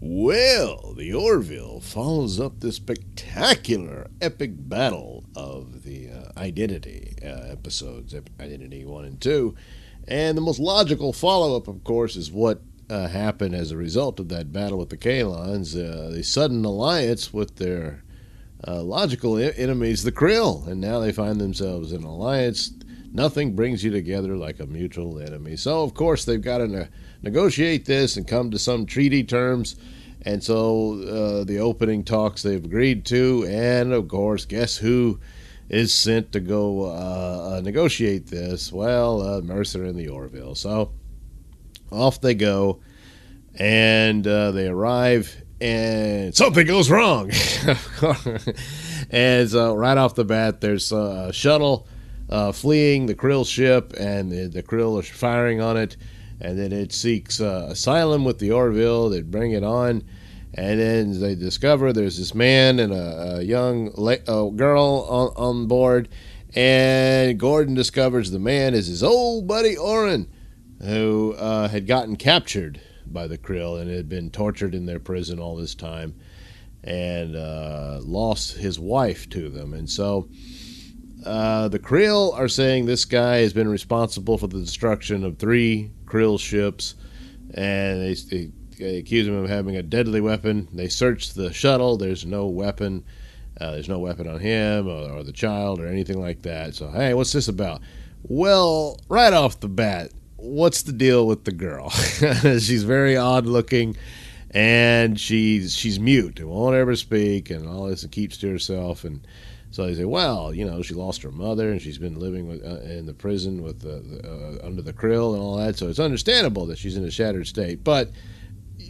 Well, the Orville follows up the spectacular epic battle of the Identity episodes, Identity 1 and 2. And the most logical follow-up, of course, is what happened as a result of that battle with the Kalons, the sudden alliance with their logical enemies, the Krill. And now they find themselves in an alliance. Nothing brings you together like a mutual enemy. So, of course, they've got to negotiate this and come to some treaty terms. And so the opening talks they've agreed to. And, of course, guess who is sent to go negotiate this? Well, Mercer and the Orville. So off they go. And they arrive. And something goes wrong. And so right off the bat, there's a shuttle fleeing the Krill ship, and the Krill are firing on it, and then it seeks asylum with the Orville. They bring it on, and then they discover there's this man and a young girl on board, and Gordon discovers the man is his old buddy Oren, who had gotten captured by the Krill and had been tortured in their prison all this time, and lost his wife to them. And so the Krill are saying this guy has been responsible for the destruction of 3 Krill ships, and they accuse him of having a deadly weapon. They search the shuttle. There's no weapon. There's no weapon on him or the child or anything like that. So, hey, what's this about? Well, right off the bat, what's the deal with the girl? She's very odd looking, and she's mute and won't ever speak and all this, and keeps to herself. And so they say, well, she lost her mother, and she's been living in the prison with under the Krill and all that, so it's understandable that she's in a shattered state. But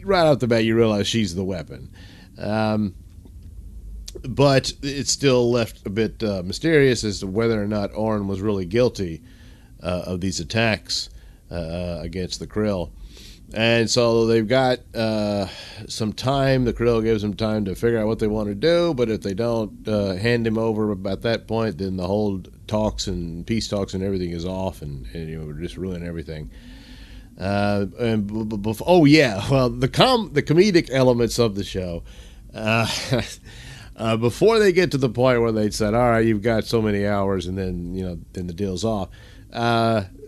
right off the bat, you realize she's the weapon. But it's still left a bit mysterious as to whether or not Oren was really guilty of these attacks against the Krill. And so they've got some time. The Krill gives them time to figure out what they want to do, but if they don't hand him over at that point, then the whole talks and peace talks and everything is off, and just ruin everything. The comedic elements of the show. Before they get to the point where they said, all right, you've got so many hours, and then the deal's off,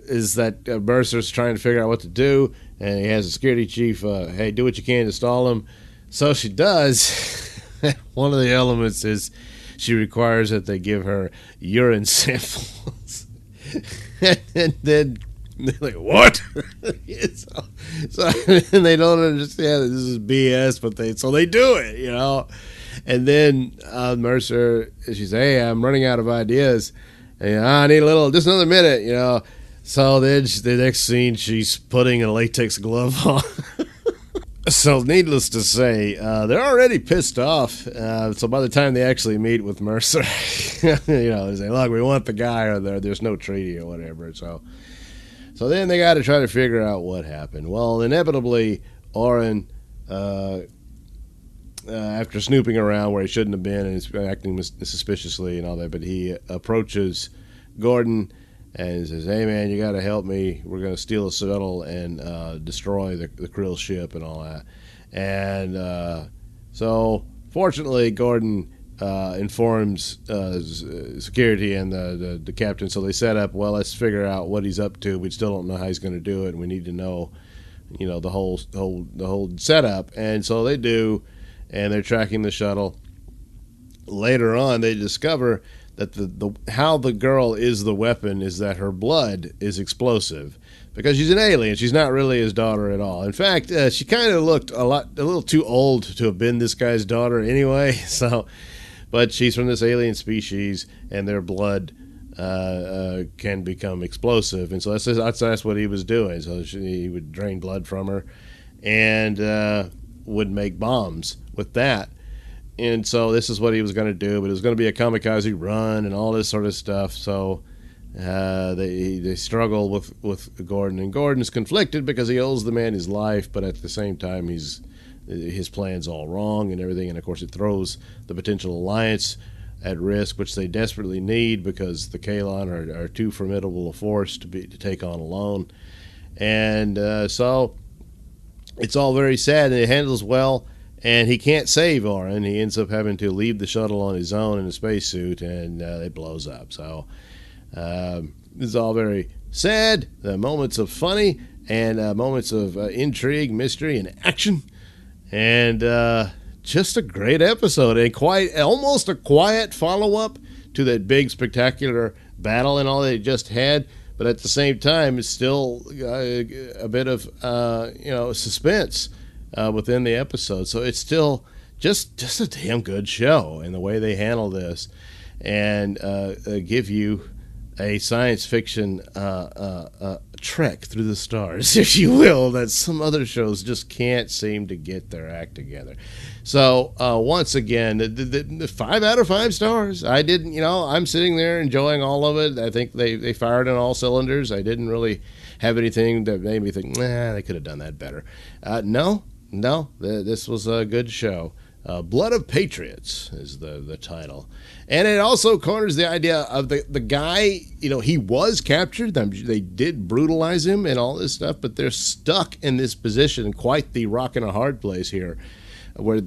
is that Mercer's trying to figure out what to do, and he has a security chief, hey, do what you can to stall him. So she does. One of the elements is she requires that they give her urine samples. And then they're like, what? so and they don't understand that this is BS, but they do it, And then Mercer, she says, hey, I'm running out of ideas. And I need just another minute, So then the next scene, she's putting a latex glove on. So needless to say, they're already pissed off. So by the time they actually meet with Mercer, they say, look, we want the guy, or there's no treaty or whatever. So then they got to try to figure out what happened. Well, inevitably, Oren, after snooping around where he shouldn't have been and he's acting suspiciously and all that, but he approaches Gordon and he says, hey, man, you got to help me. We're going to steal a shuttle and destroy the Krill ship and all that. And so, fortunately, Gordon informs security and the captain. So they set up, well, let's figure out what he's up to. We still don't know how he's going to do it, and we need to know, the whole setup. And so they do, and they're tracking the shuttle. Later on, they discover that how the girl is the weapon is that her blood is explosive, because she's an alien. She's not really his daughter at all. In fact, she kind of looked a little too old to have been this guy's daughter anyway. So, but she's from this alien species, and their blood can become explosive, and so that's what he was doing. So he would drain blood from her, and would make bombs with that. And so this is what he was going to do, but it was going to be a kamikaze run and all this sort of stuff. So they struggle with Gordon, and Gordon's conflicted because he owes the man his life, but at the same time his plan's all wrong and everything. And of course it throws the potential alliance at risk, which they desperately need because the Kalon are too formidable a force to take on alone. And so it's all very sad, and it handles well. and he can't save Oren. He ends up having to leave the shuttle on his own in a spacesuit, and it blows up. So this is all very sad. Moments of funny and moments of intrigue, mystery, and action, and just a great episode, and almost a quiet follow-up to that big spectacular battle and all they just had. But at the same time, it's still a bit of suspense within the episode. So it's still just a damn good show in the way they handle this, and give you a science fiction trek through the stars, if you will, that some other shows just can't seem to get their act together. So once again, the 5 out of 5 stars. I didn't, I'm sitting there enjoying all of it. I think they fired on all cylinders. I didn't really have anything that made me think, they could have done that better. No, this was a good show. Blood of Patriots is the title. And it also corners the idea of the guy, he was captured. They did brutalize him and all this stuff, but they're stuck in this position, quite the rock and a hard place here, where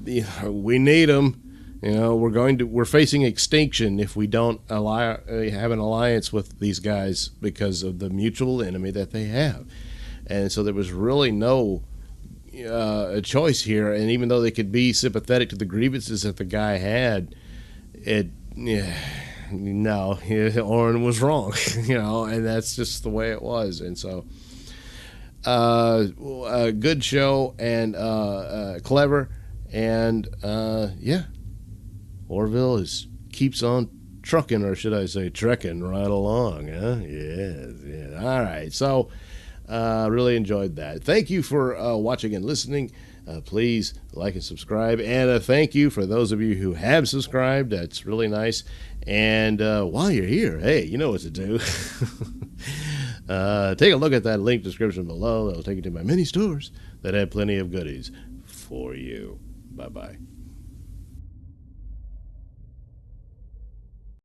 we need him. We're facing extinction if we don't have an alliance with these guys because of the mutual enemy that they have. And so there was really no a choice here, and even though they could be sympathetic to the grievances that the guy had, Oren was wrong, and that's just the way it was. And so a good show, and clever, and Orville keeps on trucking, or should I say trekking right along, huh? Yes. All right, so really enjoyed that. Thank you for watching and listening. Please like and subscribe, and thank you for those of you who have subscribed. That's really nice. And while you're here, hey, you know what to do. Take a look at that link description below. That'll take you to my many stores that have plenty of goodies for you. Bye-bye.